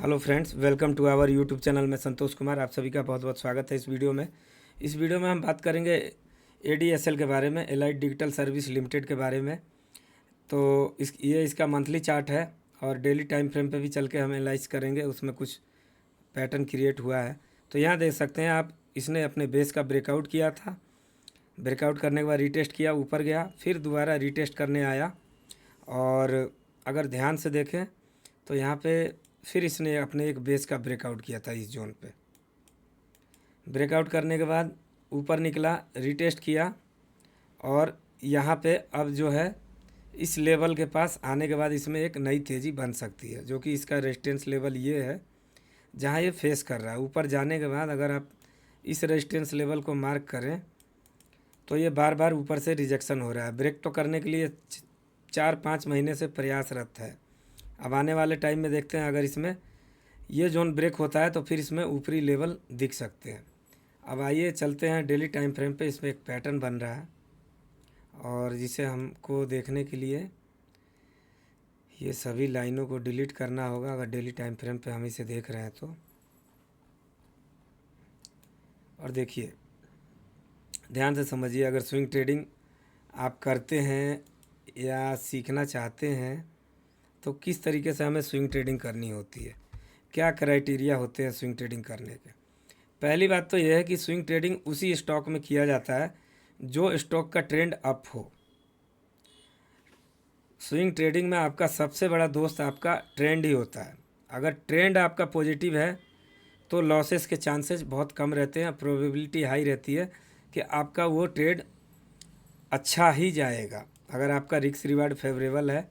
Hello friends, welcome to our YouTube channel में संतोष कुमार। आप सभी का बहुत बहुत स्वागत है इस वीडियो में। इस वीडियो में हम बात करेंगे एडीएसएल के बारे में, एलाइट डिजिटल सर्विस लिमिटेड के बारे में। तो ये इसका मंथली चार्ट है और डेली टाइम फ्रेम पे भी चल के हम एनालाइज करेंगे, उसमें कुछ पैटर्न क्रिएट हुआ है। तो यहाँ देख सकते हैं आप, इसने अपने बेस का ब्रेकआउट किया था। ब्रेकआउट करने के बाद रीटेस्ट किया, ऊपर गया, फिर दोबारा रीटेस्ट करने आया। और अगर ध्यान से देखें तो यहाँ पे फिर इसने अपने एक बेस का ब्रेकआउट किया था इस जोन पे। ब्रेकआउट करने के बाद ऊपर निकला, रीटेस्ट किया और यहाँ पे अब जो है इस लेवल के पास आने के बाद इसमें एक नई तेज़ी बन सकती है, जो कि इसका रेजिस्टेंस लेवल ये है जहाँ ये फेस कर रहा है। ऊपर जाने के बाद अगर आप इस रेजिस्टेंस लेवल को मार्क करें तो ये बार बार ऊपर से रिजेक्शन हो रहा है। ब्रेक तो करने के लिए 4-5 महीने से प्रयासरत है। अब आने वाले टाइम में देखते हैं, अगर इसमें ये जोन ब्रेक होता है तो फिर इसमें ऊपरी लेवल दिख सकते हैं। अब आइए चलते हैं डेली टाइम फ्रेम पे। इसमें एक पैटर्न बन रहा है और जिसे हमको देखने के लिए ये सभी लाइनों को डिलीट करना होगा, अगर डेली टाइम फ्रेम पे हम इसे देख रहे हैं तो। और देखिए, ध्यान से समझिए, अगर स्विंग ट्रेडिंग आप करते हैं या सीखना चाहते हैं तो किस तरीके से हमें स्विंग ट्रेडिंग करनी होती है, क्या क्राइटेरिया होते हैं स्विंग ट्रेडिंग करने के। पहली बात तो यह है कि स्विंग ट्रेडिंग उसी स्टॉक में किया जाता है जो स्टॉक का ट्रेंड अप हो। स्विंग ट्रेडिंग में आपका सबसे बड़ा दोस्त आपका ट्रेंड ही होता है। अगर ट्रेंड आपका पॉजिटिव है तो लॉसेस के चांसेस बहुत कम रहते हैं, प्रोबेबिलिटी हाई रहती है कि आपका वो ट्रेड अच्छा ही जाएगा। अगर आपका रिस्क रिवार्ड फेवरेबल है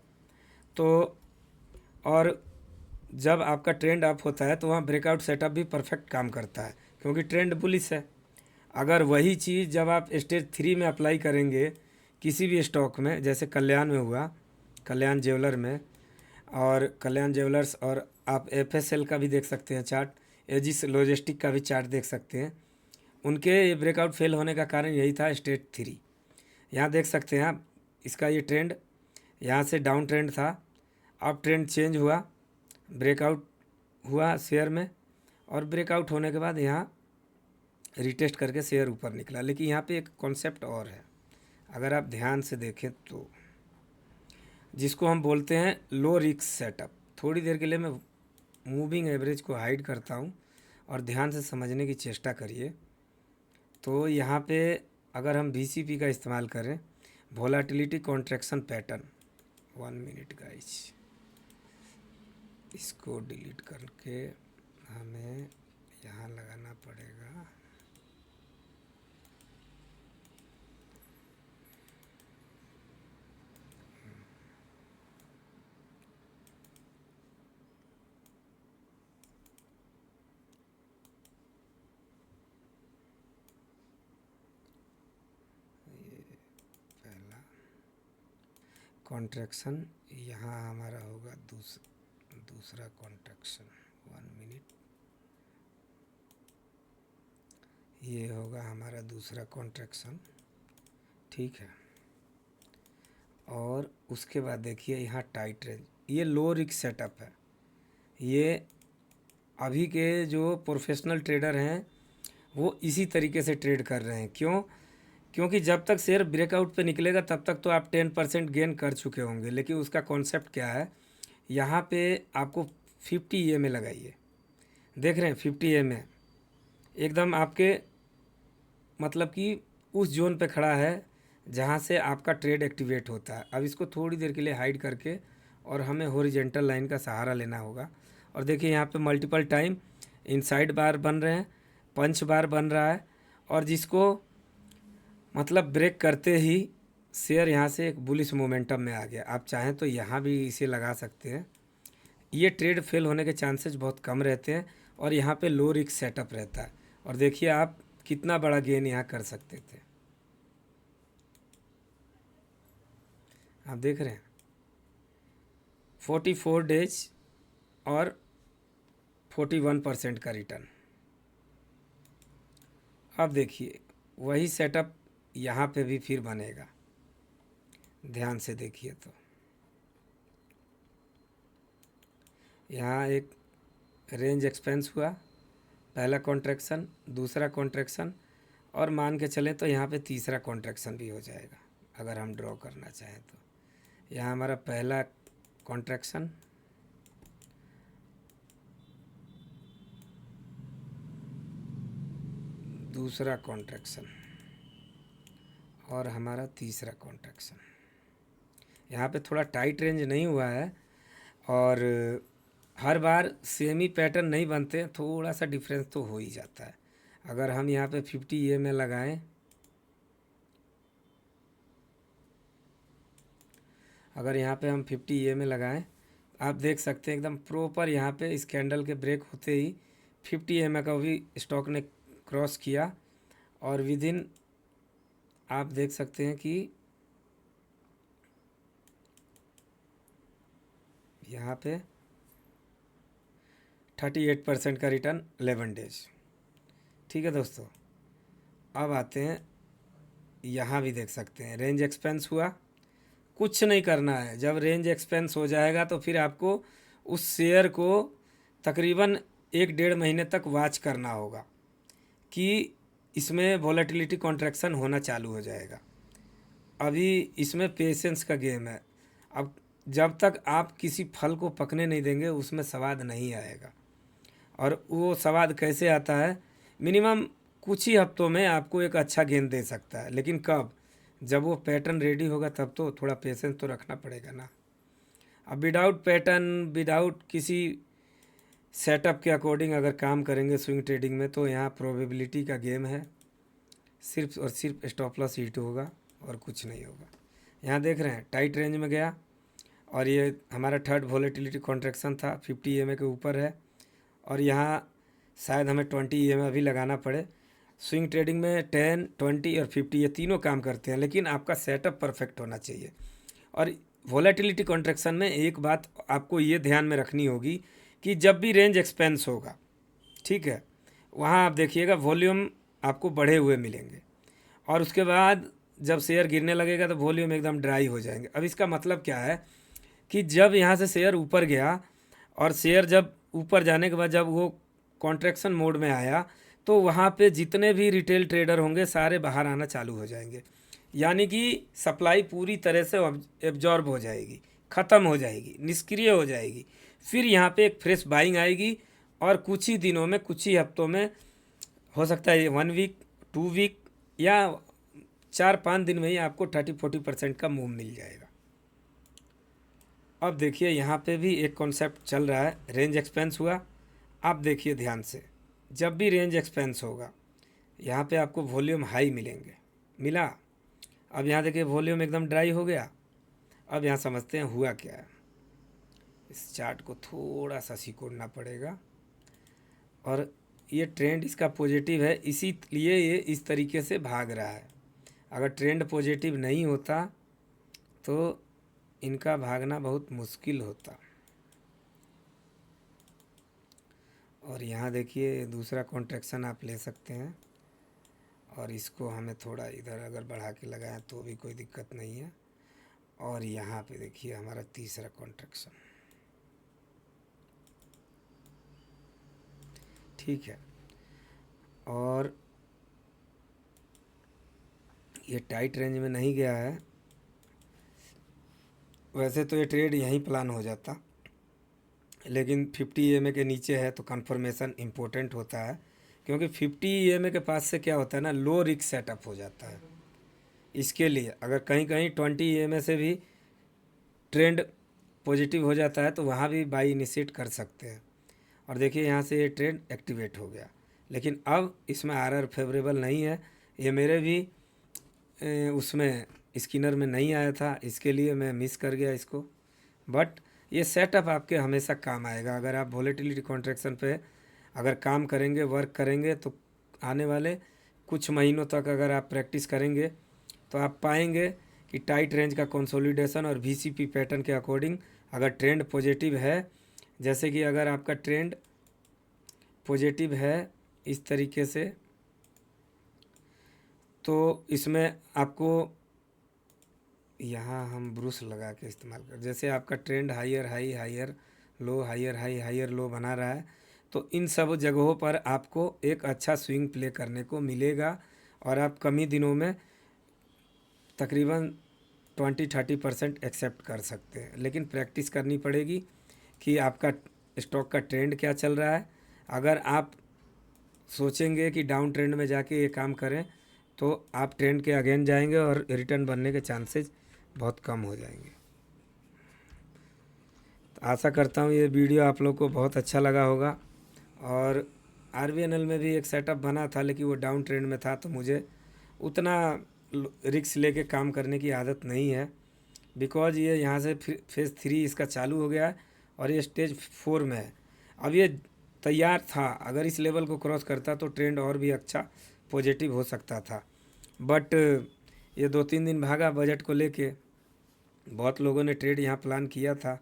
तो। और जब आपका ट्रेंड अप होता है तो वहाँ ब्रेकआउट सेटअप भी परफेक्ट काम करता है, क्योंकि ट्रेंड बुलिश है। अगर वही चीज़ जब आप स्टेज 3 में अप्लाई करेंगे किसी भी स्टॉक में, जैसे कल्याण में हुआ, कल्याण ज्वेलर में, और कल्याण ज्वेलर्स, और आप एफएसएल का भी देख सकते हैं चार्ट, एजिस लॉजिस्टिक का भी चार्ट देख सकते हैं। उनके ब्रेकआउट फेल होने का कारण यही था, स्टेज 3। यहाँ देख सकते हैं आप, इसका ये ट्रेंड यहाँ से डाउन ट्रेंड था, अब ट्रेंड चेंज हुआ, ब्रेकआउट हुआ शेयर में, और ब्रेकआउट होने के बाद यहाँ रिटेस्ट करके शेयर ऊपर निकला। लेकिन यहाँ पे एक कॉन्सेप्ट और है, अगर आप ध्यान से देखें तो, जिसको हम बोलते हैं लो रिस्क सेटअप। थोड़ी देर के लिए मैं मूविंग एवरेज को हाइड करता हूँ और ध्यान से समझने की चेष्टा करिए। तो यहाँ पे अगर हम VCP का इस्तेमाल करें, volatility contraction pattern, 1 minute guys, इसको डिलीट करके हमें यहाँ लगाना पड़ेगा। पहला कॉन्ट्रैक्शन, यहाँ हमारा होगा दूसरा कॉन्ट्रैक्शन, 1 मिनट, ये होगा हमारा दूसरा कॉन्ट्रैक्शन, ठीक है। और उसके बाद देखिए यहाँ टाइट रेंज, ये लो रिस्क सेटअप है। ये अभी के जो प्रोफेशनल ट्रेडर हैं वो इसी तरीके से ट्रेड कर रहे हैं। क्यों? क्योंकि जब तक शेयर ब्रेकआउट पे निकलेगा तब तक तो आप 10% गेन कर चुके होंगे। लेकिन उसका कॉन्सेप्ट क्या है, यहाँ पे आपको 50 EMA लगाइए, देख रहे हैं 50 EMA एकदम आपके, मतलब कि उस जोन पे खड़ा है जहाँ से आपका ट्रेड एक्टिवेट होता है। अब इसको थोड़ी देर के लिए हाइड करके और हमें हॉरिजॉन्टल लाइन का सहारा लेना होगा। और देखिए यहाँ पे मल्टीपल टाइम इनसाइड बार बन रहे हैं, पंच बार बन रहा है, और जिसको मतलब ब्रेक करते ही शेयर यहाँ से एक बुलिश मोमेंटम में आ गया। आप चाहें तो यहाँ भी इसे लगा सकते हैं। ये ट्रेड फेल होने के चांसेस बहुत कम रहते हैं और यहाँ पे लो रिस्क सेटअप रहता है। और देखिए आप कितना बड़ा गेन यहाँ कर सकते थे, आप देख रहे हैं 44 डेज और 41% का रिटर्न। अब देखिए वही सेटअप यहाँ पे भी फिर बनेगा, ध्यान से देखिए तो यहाँ एक रेंज एक्सपेंस हुआ, पहला कॉन्ट्रैक्शन, दूसरा कॉन्ट्रैक्शन, और मान के चलें तो यहाँ पे तीसरा कॉन्ट्रैक्शन भी हो जाएगा अगर हम ड्रॉ करना चाहें तो। यहाँ हमारा पहला कॉन्ट्रैक्शन, दूसरा कॉन्ट्रैक्शन और हमारा तीसरा कॉन्ट्रैक्शन। यहाँ पे थोड़ा टाइट रेंज नहीं हुआ है और हर बार सेम ही पैटर्न नहीं बनते, थोड़ा सा डिफरेंस तो हो ही जाता है। अगर हम यहाँ पे 50 EMA लगाएं, अगर यहाँ पे हम 50 EMA लगाएं, आप देख सकते हैं एकदम प्रॉपर यहाँ पे इस कैंडल के ब्रेक होते ही 50 EMA का भी स्टॉक ने क्रॉस किया और विद इन आप देख सकते हैं कि यहाँ पे 38% का रिटर्न 11 डेज। ठीक है दोस्तों, अब आते हैं, यहाँ भी देख सकते हैं रेंज एक्सपेंस हुआ, कुछ नहीं करना है। जब रेंज एक्सपेंस हो जाएगा तो फिर आपको उस शेयर को तकरीबन 1-1.5 महीने तक वॉच करना होगा कि इसमें वॉलेटिलिटी कॉन्ट्रैक्शन होना चालू हो जाएगा। अभी इसमें पेशेंस का गेम है। अब जब तक आप किसी फल को पकने नहीं देंगे उसमें स्वाद नहीं आएगा। और वो स्वाद कैसे आता है, मिनिमम कुछ ही हफ्तों में आपको एक अच्छा गेंद दे सकता है, लेकिन कब, जब वो पैटर्न रेडी होगा तब तो थोड़ा पेशेंस तो रखना पड़ेगा ना। अब विदाउट पैटर्न, विदाउट किसी सेटअप के अकॉर्डिंग अगर काम करेंगे स्विंग ट्रेडिंग में तो यहाँ प्रोबेबिलिटी का गेम है, सिर्फ और सिर्फ स्टॉप लॉस हिट होगा और कुछ नहीं होगा। यहाँ देख रहे हैं टाइट रेंज में गया और ये हमारा थर्ड वॉलेटिलिटी कॉन्ट्रैक्शन था, 50 EMA के ऊपर है और यहाँ शायद हमें 20 EMA भी लगाना पड़े। स्विंग ट्रेडिंग में 10, 20 और 50 ये तीनों काम करते हैं, लेकिन आपका सेटअप परफेक्ट होना चाहिए। और वॉलेटिलिटी कॉन्ट्रैक्शन में एक बात आपको ये ध्यान में रखनी होगी कि जब भी रेंज एक्सपेंस होगा, ठीक है, वहाँ आप देखिएगा वॉल्यूम आपको बढ़े हुए मिलेंगे और उसके बाद जब शेयर गिरने लगेगा तो वॉल्यूम एकदम ड्राई हो जाएंगे। अब इसका मतलब क्या है कि जब यहाँ से शेयर ऊपर गया और शेयर जब ऊपर जाने के बाद जब वो कॉन्ट्रैक्शन मोड में आया तो वहाँ पे जितने भी रिटेल ट्रेडर होंगे सारे बाहर आना चालू हो जाएंगे, यानी कि सप्लाई पूरी तरह से एब्जॉर्ब हो जाएगी, ख़त्म हो जाएगी, निष्क्रिय हो जाएगी। फिर यहाँ पे एक फ्रेश बाइंग आएगी और कुछ ही दिनों में, कुछ ही हफ्तों में, हो सकता है 1 वीक, 2 वीक या 4-5 दिन में ही आपको 30-40% का मूव मिल जाएगा। अब देखिए यहाँ पे भी एक कॉन्सेप्ट चल रहा है, रेंज एक्सपेंस हुआ। आप देखिए ध्यान से, जब भी रेंज एक्सपेंस होगा यहाँ पे आपको वॉल्यूम हाई मिलेंगे, मिला। अब यहाँ देखिए वॉल्यूम एकदम ड्राई हो गया। अब यहाँ समझते हैं हुआ क्या है। इस चार्ट को थोड़ा सा सिकोड़ना पड़ेगा और ये ट्रेंड इसका पॉजिटिव है, इसीलिए ये इस तरीके से भाग रहा है। अगर ट्रेंड पॉजिटिव नहीं होता तो इनका भागना बहुत मुश्किल होता। और यहाँ देखिए दूसरा कॉन्ट्रैक्शन आप ले सकते हैं और इसको हमें थोड़ा इधर अगर बढ़ा के लगाएं तो भी कोई दिक्कत नहीं है। और यहाँ पे देखिए हमारा तीसरा कॉन्ट्रैक्शन, ठीक है। और ये टाइट रेंज में नहीं गया है, वैसे तो ये ट्रेड यहीं प्लान हो जाता, लेकिन 50 EMA के नीचे है तो कंफर्मेशन इम्पोर्टेंट होता है, क्योंकि 50 EMA के पास से क्या होता है ना, लो रिस्क सेटअप हो जाता है। इसके लिए अगर कहीं कहीं 20 EMA से भी ट्रेंड पॉजिटिव हो जाता है तो वहाँ भी बाई इनिशिएट कर सकते हैं। और देखिए यहाँ से ये ट्रेंड एक्टिवेट हो गया, लेकिन अब इसमें RR फेवरेबल नहीं है। ये मेरे भी उसमें स्किनर में नहीं आया था, इसके लिए मैं मिस कर गया इसको। बट ये सेटअप आपके हमेशा काम आएगा। अगर आप वॉलेटिलिटी कॉन्ट्रैक्शन पे अगर काम करेंगे, वर्क करेंगे, तो आने वाले कुछ महीनों तक अगर आप प्रैक्टिस करेंगे तो आप पाएंगे कि टाइट रेंज का कंसोलिडेशन और VCP पैटर्न के अकॉर्डिंग अगर ट्रेंड पॉजिटिव है, जैसे कि अगर आपका ट्रेंड पॉजिटिव है इस तरीके से, तो इसमें आपको यहाँ हम ब्रूस लगा के इस्तेमाल कर, जैसे आपका trend higher high higher low, higher high higher low बना रहा है, तो इन सब जगहों पर आपको एक अच्छा स्विंग प्ले करने को मिलेगा और आप कम ही दिनों में तकरीबन 20-30% एक्सेप्ट कर सकते हैं। लेकिन प्रैक्टिस करनी पड़ेगी कि आपका स्टॉक का ट्रेंड क्या चल रहा है। अगर आप सोचेंगे कि डाउन ट्रेंड में जाके ये काम करें तो आप ट्रेंड के अगेन जाएंगे और रिटर्न बनने के चांसेस बहुत कम हो जाएंगे। तो आशा करता हूँ ये वीडियो आप लोग को बहुत अच्छा लगा होगा। और आरबीएनएल में भी एक सेटअप बना था, लेकिन वो डाउन ट्रेंड में था तो मुझे उतना रिस्क लेके काम करने की आदत नहीं है, बिकॉज ये यहाँ से फेज़ 3 इसका चालू हो गया है और ये स्टेज 4 में है। अब ये तैयार था, अगर इस लेवल को क्रॉस करता तो ट्रेंड और भी अच्छा पॉजिटिव हो सकता था, बट ये 2-3 दिन भागा बजट को लेके। बहुत लोगों ने ट्रेड यहाँ प्लान किया था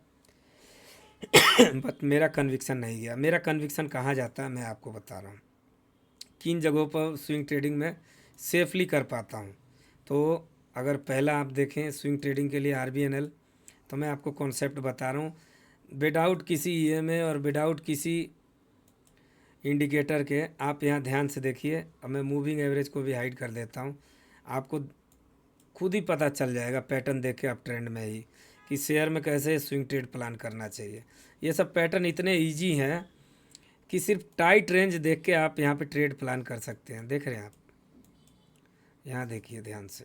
बट मेरा कन्विक्शन नहीं गया। मेरा कन्विक्शन कहाँ जाता है मैं आपको बता रहा हूँ, किन जगहों पर स्विंग ट्रेडिंग में सेफली कर पाता हूँ। तो अगर पहला आप देखें स्विंग ट्रेडिंग के लिए आरबीएनएल, तो मैं आपको कॉन्सेप्ट बता रहा हूँ विदाउट किसी ईएमए और विदाउट किसी इंडिकेटर के। आप यहाँ ध्यान से देखिए, अब मैं मूविंग एवरेज को भी हाइड कर देता हूँ, आपको खुद ही पता चल जाएगा पैटर्न देख के आप ट्रेंड में ही कि शेयर में कैसे स्विंग ट्रेड प्लान करना चाहिए। ये सब पैटर्न इतने इजी हैं कि सिर्फ टाइट रेंज देख के आप यहाँ पे ट्रेड प्लान कर सकते हैं। देख रहे हैं आप, यहाँ देखिए ध्यान से,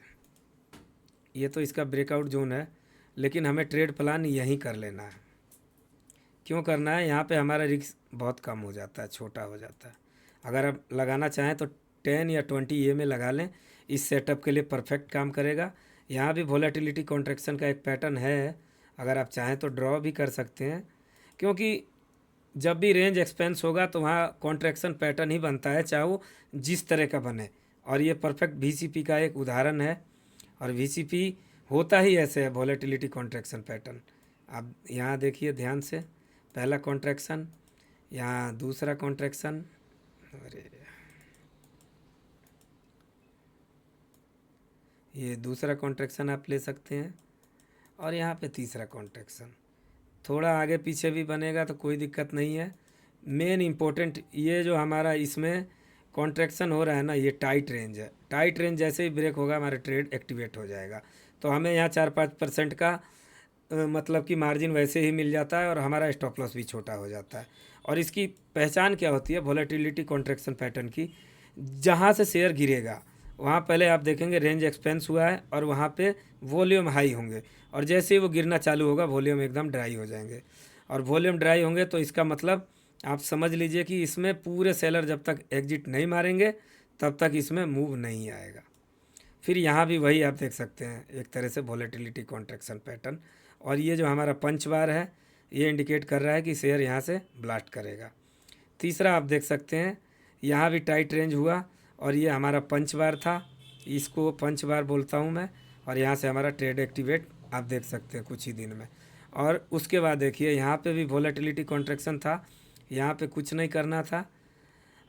ये तो इसका ब्रेकआउट जोन है, लेकिन हमें ट्रेड प्लान यहीं कर लेना है। क्यों करना है? यहाँ पे हमारा रिस्क बहुत कम हो जाता है, छोटा हो जाता है। अगर आप लगाना चाहें तो 10 या 20 ये में लगा लें, इस सेटअप के लिए परफेक्ट काम करेगा। यहाँ भी वोलेटिलिटी कॉन्ट्रैक्शन का एक पैटर्न है, अगर आप चाहें तो ड्रॉ भी कर सकते हैं, क्योंकि जब भी रेंज एक्सपेंस होगा तो वहाँ कॉन्ट्रैक्शन पैटर्न ही बनता है, चाहे वो जिस तरह का बने। और ये परफेक्ट वीसीपी का एक उदाहरण है, और वीसीपी होता ही ऐसे है, वोलेटिलिटी कॉन्ट्रैक्शन पैटर्न। आप यहाँ देखिए ध्यान से, पहला कॉन्ट्रैक्शन, यहाँ दूसरा कॉन्ट्रैक्शन, अरे ये दूसरा कॉन्ट्रैक्शन आप ले सकते हैं, और यहाँ पे तीसरा कॉन्ट्रैक्शन। थोड़ा आगे पीछे भी बनेगा तो कोई दिक्कत नहीं है। मेन इम्पोर्टेंट ये जो हमारा इसमें कॉन्ट्रैक्शन हो रहा है ना, ये टाइट रेंज है। टाइट रेंज जैसे ही ब्रेक होगा हमारा ट्रेड एक्टिवेट हो जाएगा, तो हमें यहाँ 4-5% का मतलब कि मार्जिन वैसे ही मिल जाता है और हमारा स्टॉप लॉस भी छोटा हो जाता है। और इसकी पहचान क्या होती है वोलेटिलिटी कॉन्ट्रैक्शन पैटर्न की? जहाँ से शेयर गिरेगा वहाँ पहले आप देखेंगे रेंज एक्सपेंस हुआ है और वहाँ पे वॉल्यूम हाई होंगे, और जैसे ही वो गिरना चालू होगा वॉल्यूम एकदम ड्राई हो जाएंगे। और वॉल्यूम ड्राई होंगे तो इसका मतलब आप समझ लीजिए कि इसमें पूरे सेलर जब तक एग्जिट नहीं मारेंगे तब तक इसमें मूव नहीं आएगा। फिर यहाँ भी वही आप देख सकते हैं, एक तरह से वोलेटिलिटी कॉन्ट्रैक्शन पैटर्न। और ये जो हमारा पंच बार है ये इंडिकेट कर रहा है कि शेयर यहाँ से ब्लास्ट करेगा। तीसरा आप देख सकते हैं, यहाँ भी टाइट रेंज हुआ और ये हमारा पंच बार था, इसको पंच बार बोलता हूँ मैं। और यहाँ से हमारा ट्रेड एक्टिवेट आप देख सकते हैं कुछ ही दिन में। और उसके बाद देखिए यहाँ पे भी वोलेटिलिटी कॉन्ट्रैक्शन था, यहाँ पे कुछ नहीं करना था।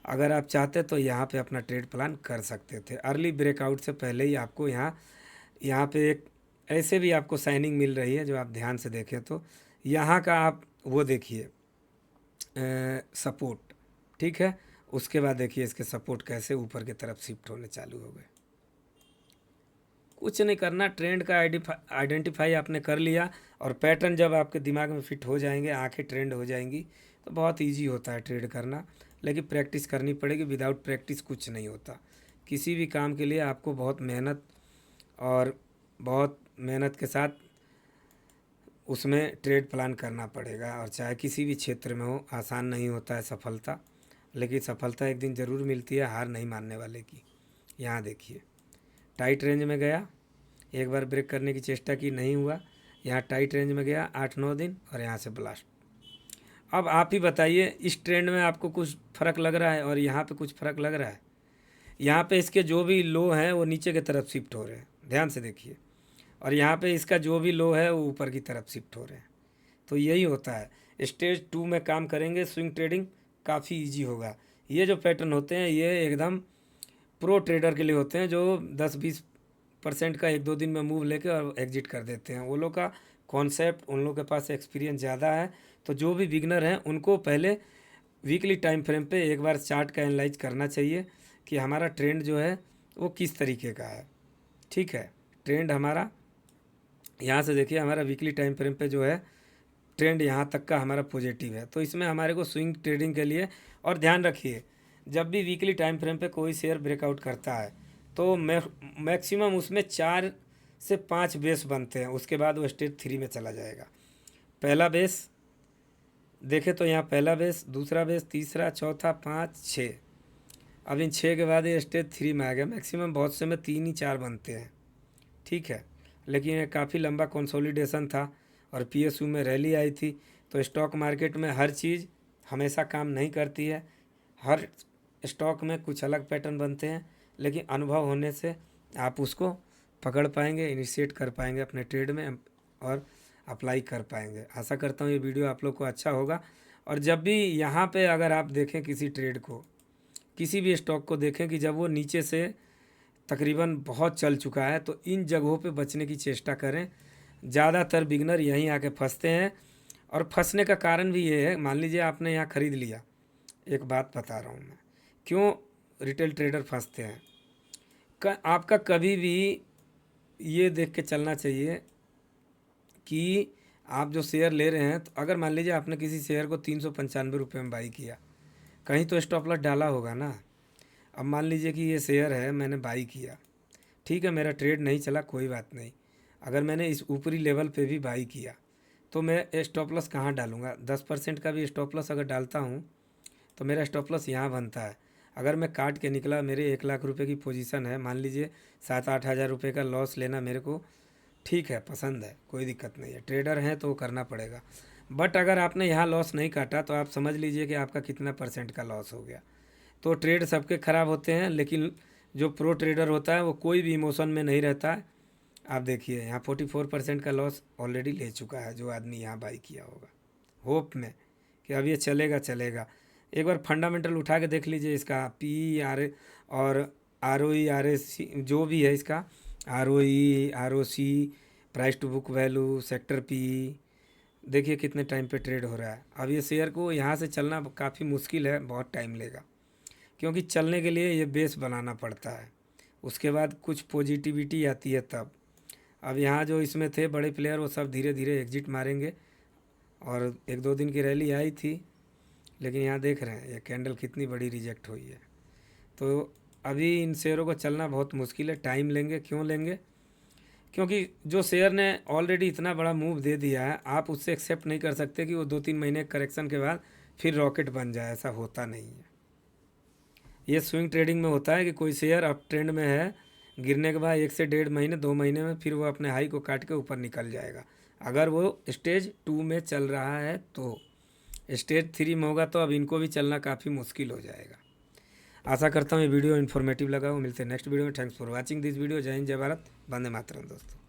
अगर आप चाहते तो यहाँ पे अपना ट्रेड प्लान कर सकते थे अर्ली ब्रेकआउट से पहले ही। आपको यहाँ पे एक ऐसे भी आपको साइनिंग मिल रही है, जो आप ध्यान से देखें तो यहाँ का आप वो देखिए सपोर्ट, ठीक है। उसके बाद देखिए इसके सपोर्ट कैसे ऊपर की तरफ शिफ्ट होने चालू हो गए। कुछ नहीं करना, ट्रेंड का आइडेंटिफाई आपने कर लिया, और पैटर्न जब आपके दिमाग में फिट हो जाएंगे, आंखें ट्रेंड हो जाएंगी, तो बहुत इजी होता है ट्रेड करना। लेकिन प्रैक्टिस करनी पड़ेगी, विदाउट प्रैक्टिस कुछ नहीं होता। किसी भी काम के लिए आपको बहुत मेहनत के साथ उसमें ट्रेड प्लान करना पड़ेगा। और चाहे किसी भी क्षेत्र में हो, आसान नहीं होता है सफलता, लेकिन सफलता एक दिन ज़रूर मिलती है हार नहीं मानने वाले की। यहाँ देखिए टाइट रेंज में गया, एक बार ब्रेक करने की चेष्टा की, नहीं हुआ, यहाँ टाइट रेंज में गया 8-9 दिन और यहाँ से ब्लास्ट। अब आप ही बताइए, इस ट्रेंड में आपको कुछ फ़र्क लग रहा है और यहाँ पे कुछ फ़र्क लग रहा है? यहाँ पे इसके जो भी लो हैं वो नीचे की तरफ शिफ्ट हो रहे हैं, ध्यान से देखिए। और यहाँ पे इसका जो भी लो है वो ऊपर की तरफ शिफ्ट हो रहे हैं। तो यही होता है, स्टेज 2 में काम करेंगे स्विंग ट्रेडिंग काफ़ी इजी होगा। ये जो पैटर्न होते हैं ये एकदम प्रो ट्रेडर के लिए होते हैं, जो 10-20% का 1-2 दिन में मूव लेके और एग्जिट कर देते हैं। वो लोग का कॉन्सेप्ट, उन लोग के पास एक्सपीरियंस ज़्यादा है। तो जो भी बिगनर हैं उनको पहले वीकली टाइम फ्रेम पे एक बार चार्ट का एनालाइज करना चाहिए कि हमारा ट्रेंड जो है वो किस तरीके का है। ठीक है, ट्रेंड हमारा यहाँ से देखिए, हमारा वीकली टाइम फ्रेम पे जो है ट्रेंड यहाँ तक का हमारा पॉजिटिव है। तो इसमें हमारे को स्विंग ट्रेडिंग के लिए, और ध्यान रखिए जब भी वीकली टाइम फ्रेम पे कोई शेयर ब्रेकआउट करता है तो मैक्सिमम उसमें 4 से 5 बेस बनते हैं, उसके बाद वो स्टेज 3 में चला जाएगा। पहला बेस देखे तो यहाँ पहला बेस, दूसरा बेस, तीसरा, चौथा, 5, 6। अब इन 6 के बाद ये स्टेज 3 में आ गया। मैक्सिमम बहुत से में 3 ही 4 बनते हैं। ठीक है, लेकिन ये काफ़ी लंबा कंसोलिडेशन था और पीएसयू में रैली आई थी। तो स्टॉक मार्केट में हर चीज़ हमेशा काम नहीं करती है, हर स्टॉक में कुछ अलग पैटर्न बनते हैं, लेकिन अनुभव होने से आप उसको पकड़ पाएंगे, इनिशिएट कर पाएंगे अपने ट्रेड में और अप्लाई कर पाएंगे। आशा करता हूँ ये वीडियो आप लोग को अच्छा होगा। और जब भी यहाँ पे अगर आप देखें किसी ट्रेड को, किसी भी स्टॉक को देखें कि जब वो नीचे से तकरीबन बहुत चल चुका है, तो इन जगहों पे बचने की चेष्टा करें। ज़्यादातर बिगनर यहीं आके फंसते हैं, और फंसने का कारण भी ये है, मान लीजिए आपने यहाँ ख़रीद लिया, एक बात बता रहा हूँ मैं क्यों रिटेल ट्रेडर फंसते हैं। आपका कभी भी ये देख के चलना चाहिए कि आप जो शेयर ले रहे हैं, तो अगर मान लीजिए आपने किसी शेयर को 395 रुपये में बाई किया, कहीं तो स्टॉप लॉस डाला होगा ना। अब मान लीजिए कि ये शेयर है, मैंने बाई किया, ठीक है, मेरा ट्रेड नहीं चला, कोई बात नहीं। अगर मैंने इस ऊपरी लेवल पे भी बाई किया तो मैं स्टॉप लॉस कहाँ डालूँगा? 10% का भी स्टॉप लॉस अगर डालता हूँ तो मेरा स्टॉप लॉस यहाँ बनता है। अगर मैं काट के निकला, मेरे 1 लाख रुपए की पोजीशन है, मान लीजिए 7-8 हज़ार रुपये का लॉस लेना मेरे को ठीक है, पसंद है, कोई दिक्कत नहीं है, ट्रेडर हैं तो वो करना पड़ेगा। बट अगर आपने यहाँ लॉस नहीं काटा तो आप समझ लीजिए कि आपका कितना % का लॉस हो गया। तो ट्रेड सबके ख़राब होते हैं, लेकिन जो प्रो ट्रेडर होता है वो कोई भी इमोशन में नहीं रहता है। आप देखिए यहाँ 44% का लॉस ऑलरेडी ले चुका है जो आदमी यहाँ बाई किया होगा, होप में कि अब ये चलेगा चलेगा। एक बार फंडामेंटल उठा के देख लीजिए इसका, PE और ROE RSC जो भी है इसका, ROE ROC, price to book value, sector PE, देखिए कितने टाइम पे ट्रेड हो रहा है। अब ये शेयर को यहाँ से चलना काफ़ी मुश्किल है, बहुत टाइम लेगा, क्योंकि चलने के लिए ये बेस बनाना पड़ता है, उसके बाद कुछ पॉजिटिविटी आती है तब। अब यहाँ जो इसमें थे बड़े प्लेयर वो सब धीरे धीरे एग्जिट मारेंगे, और 1-2 दिन की रैली आई थी, लेकिन यहाँ देख रहे हैं ये कैंडल कितनी बड़ी रिजेक्ट हुई है। तो अभी इन शेयरों को चलना बहुत मुश्किल है, टाइम लेंगे। क्यों लेंगे? क्योंकि जो शेयर ने ऑलरेडी इतना बड़ा मूव दे दिया है, आप उससे एक्सेप्ट नहीं कर सकते कि वो 2-3 महीने करेक्शन के बाद फिर रॉकेट बन जाए, ऐसा होता नहीं है। ये स्विंग ट्रेडिंग में होता है कि कोई शेयर अप ट्रेंड में है, गिरने के बाद 1 से 1.5 महीने 2 महीने में फिर वो अपने हाई को काट के ऊपर निकल जाएगा, अगर वो स्टेज 2 में चल रहा है। तो स्टेज 3 में होगा तो अब इनको भी चलना काफ़ी मुश्किल हो जाएगा। आशा करता हूँ ये वीडियो इन्फॉर्मेटिव लगा हो। मिलते हैं नेक्स्ट वीडियो में। Thanks for watching this video. जय हिंद, जय भारत, वंदे मातरम दोस्तों।